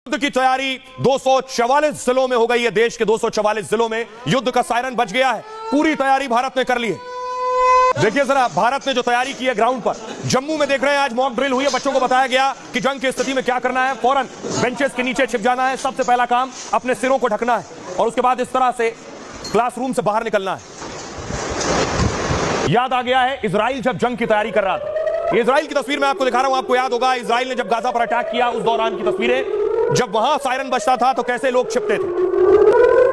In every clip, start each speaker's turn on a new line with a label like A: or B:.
A: युद्ध की तैयारी 244 जिलों में हो गई है। देश के 244 जिलों में युद्ध का सायरन बज गया है। पूरी तैयारी भारत ने कर ली है। देखिए जरा भारत ने जो तैयारी की है ग्राउंड पर, जम्मू में देख रहे हैं आज मॉक ड्रिल हुई है। बच्चों को बताया गया कि जंग की स्थिति में क्या करना है। फौरन बेंचेस के नीचे छिप जाना है। सबसे पहला काम अपने सिरों को ढकना है और उसके बाद इस तरह से क्लासरूम से बाहर निकलना है। याद आ गया है इजराइल जब जंग की तैयारी कर रहा था। इजराइल की तस्वीर मैं आपको दिखा रहा हूं। आपको याद होगा इजराइल ने जब गाजा पर अटैक किया उस दौरान की तस्वीरें। जब वहां सायरन बजता था तो कैसे लोग छिपते थे।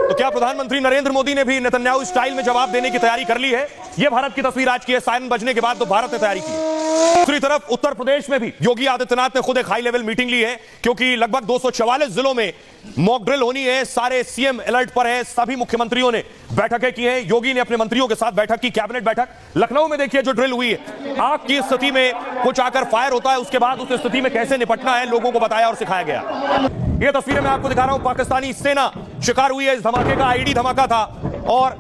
A: तो क्या प्रधानमंत्री नरेंद्र मोदी ने भी नेतन्याहू स्टाइल में जवाब देने की तैयारी कर ली है? यह भारत की तस्वीर आज की है। सायरन बजने के बाद तो भारत ने तैयारी की है। दूसरी तरफ उत्तर प्रदेश में भी योगी आदित्यनाथ ने खुद एक हाई लेवल मीटिंग ली है, क्योंकि लगभग 244 जिलों में मॉक ड्रिल होनी है। सारे सीएम अलर्ट पर है। सभी मुख्यमंत्रियों ने बैठकें की हैं। योगी ने अपने मंत्रियों के साथ बैठक की, कैबिनेट बैठक। लखनऊ में देखिए जो ड्रिल हुई है, आग की स्थिति में कुछ आकर फायर होता है, उसके बाद उस स्थिति में कैसे निपटना है लोगों को बताया और सिखाया गया। ये तस्वीरें मैं आपको दिखा रहा हूं। पाकिस्तानी सेना शिकार हुई है इस धमाके का। आईडी धमाका था और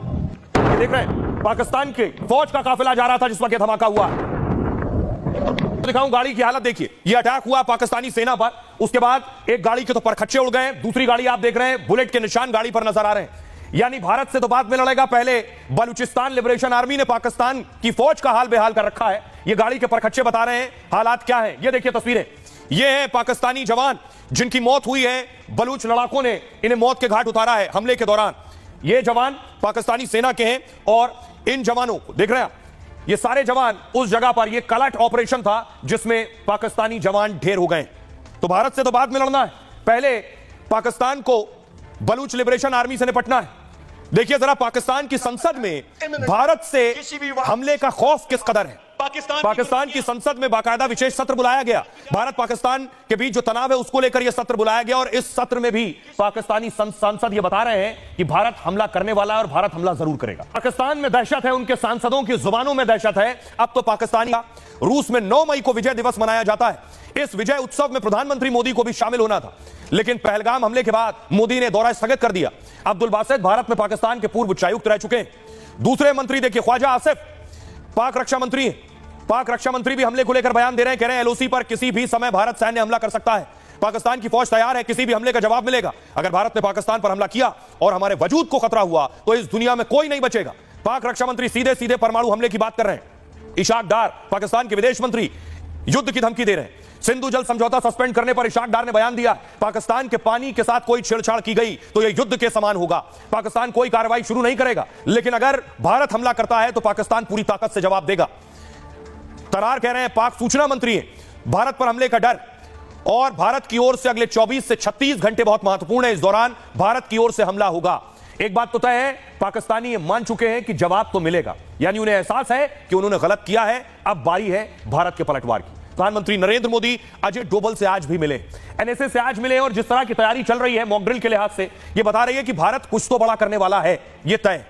A: देख रहे हैं पाकिस्तान के फौज का काफिला जा रहा था जिस वक्त धमाका हुआ। दिखाऊं गाड़ी की हालत देखिए। यह अटैक हुआ पाकिस्तानी सेना पर। उसके बाद एक गाड़ी के तो परखच्चे उड़ गए। दूसरी गाड़ी आप देख रहे हैं बुलेट के निशान गाड़ी पर नजर आ रहे हैं। यानी भारत से तो बाद में लड़ेगा। पहले बलूचिस्तान लिबरेशन आर्मी ने पाकिस्तान की फौज का हाल बेहाल कर रखा है। ये गाड़ी के परखच्चे बता रहे हैं हालात क्या है। ये देखिए तस्वीरें। ये है पाकिस्तानी जवान जिनकी मौत हुई है। बलूच लड़ाकों ने इन्हें मौत के घाट उतारा है हमले के दौरान। ये जवान पाकिस्तानी सेना के हैं और इन जवानों को देख रहे हैं। ये सारे जवान उस जगह पर, ये कलट ऑपरेशन था जिसमें पाकिस्तानी जवान ढेर हो गए। तो भारत से तो बाद में लड़ना है, पहले पाकिस्तान को बलूच लिबरेशन आर्मी से निपटना है। देखिए जरा पाकिस्तान की संसद में भारत से हमले का खौफ किस कदर है। पाकिस्तान की संसद में बाकायदा विशेष सत्र बुलाया गया। भारत पाकिस्तान के बीच जो तनाव है उसको लेकर यह सत्र बुलाया गया और इस सत्र में भी पाकिस्तानी सांसद यह बता रहे हैं कि भारत हमला करने वाला है और भारत हमला जरूर करेगा। पाकिस्तान में दहशत है, उनके सांसदों की जुबानों में दहशत है। अब तो पाकिस्तानी रूस में 9 मई को विजय दिवस मनाया जाता है। इस विजय उत्सव में प्रधानमंत्री मोदी को भी शामिल होना था, लेकिन पहलगाम हमले के बाद मोदी ने दौरा स्थगित कर दिया। अब्दुल बासित भारत में पाकिस्तान के पूर्व उच्चायुक्त रह चुके हैं। दूसरे मंत्री देखिए ख्वाजा आसिफ पाक रक्षा मंत्री हैं। पाक रक्षा मंत्री भी हमले को लेकर बयान दे रहे हैं। कह रहे हैं एलओसी पर किसी भी समय भारत सैन्य हमला कर सकता है। पाकिस्तान की फौज तैयार है, किसी भी हमले का जवाब मिलेगा। अगर भारत ने पाकिस्तान पर हमला किया और हमारे वजूद को खतरा हुआ तो इस दुनिया में कोई नहीं बचेगा। पाक रक्षा मंत्री सीधे सीधे परमाणु हमले की बात कर रहे हैं। इशाक डार पाकिस्तान के विदेश मंत्री युद्ध की धमकी दे रहे हैं। सिंधु जल समझौता सस्पेंड करने पर इशाक डार ने बयान दिया, पाकिस्तान के पानी के साथ कोई छेड़छाड़ की गई तो यह युद्ध के समान होगा। पाकिस्तान कोई कार्रवाई शुरू नहीं करेगा, लेकिन अगर भारत हमला करता है तो पाकिस्तान पूरी ताकत से जवाब देगा। तरार कह रहे हैं पाक सूचना मंत्री हैं, भारत पर हमले का डर और भारत की ओर से अगले 24 से 36 घंटे बहुत महत्वपूर्ण है। इस दौरान भारत की ओर से हमला होगा। एक बात तो तय है, पाकिस्तानी मान चुके हैं कि जवाब तो मिलेगा। यानी उन्हें एहसास है कि उन्होंने गलत किया है। अब बारी है भारत के पलटवार की। प्रधानमंत्री नरेंद्र मोदी अजय डोभाल से आज भी मिले, एनएसए से आज मिले और जिस तरह की तैयारी चल रही है मॉक ड्रिल के लिहाज से, यह बता रही है कि भारत कुछ तो बड़ा करने वाला है। यह तय।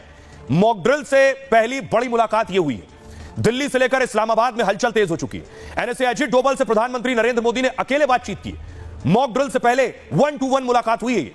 A: मॉक ड्रिल से पहली बड़ी मुलाकात यह हुई है। दिल्ली से लेकर इस्लामाबाद में हलचल तेज हो चुकी है। एनएसए अजित डोभाल से प्रधानमंत्री नरेंद्र मोदी ने अकेले बातचीत की। मॉक ड्रिल से पहले 1-to-1 मुलाकात हुई है।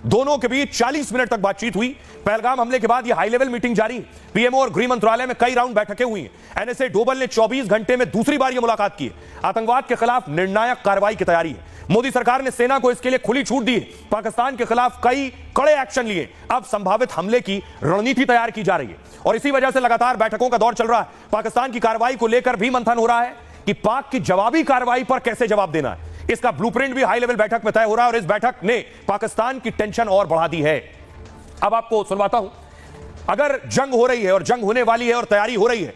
A: दोनों के बीच 40 मिनट तक बातचीत हुई। पहलगाम हमले के बाद यह हाई लेवल मीटिंग जारी है। पीएमओ और गृह मंत्रालय में कई राउंड बैठकें हुई हैं। एनएसए डोभाल ने 24 घंटे में दूसरी बार यह मुलाकात की है। आतंकवाद के खिलाफ निर्णायक कार्रवाई की तैयारी है। मोदी सरकार ने सेना को इसके लिए खुली छूट दी है। पाकिस्तान के खिलाफ कई कड़े एक्शन लिए। अब संभावित हमले की रणनीति तैयार की जा रही है और इसी वजह से लगातार बैठकों का दौर चल रहा है। पाकिस्तान की कार्रवाई को लेकर भी मंथन हो रहा है कि पाक की जवाबी कार्रवाई पर कैसे जवाब देना है। इसका ब्लूप्रिंट भी हाई लेवल बैठक में तय हो रहा है और इस बैठक ने पाकिस्तान की टेंशन और बढ़ा दी है। अब आपको सुनवाता हूं, अगर जंग हो रही है और जंग होने वाली है और तैयारी हो रही है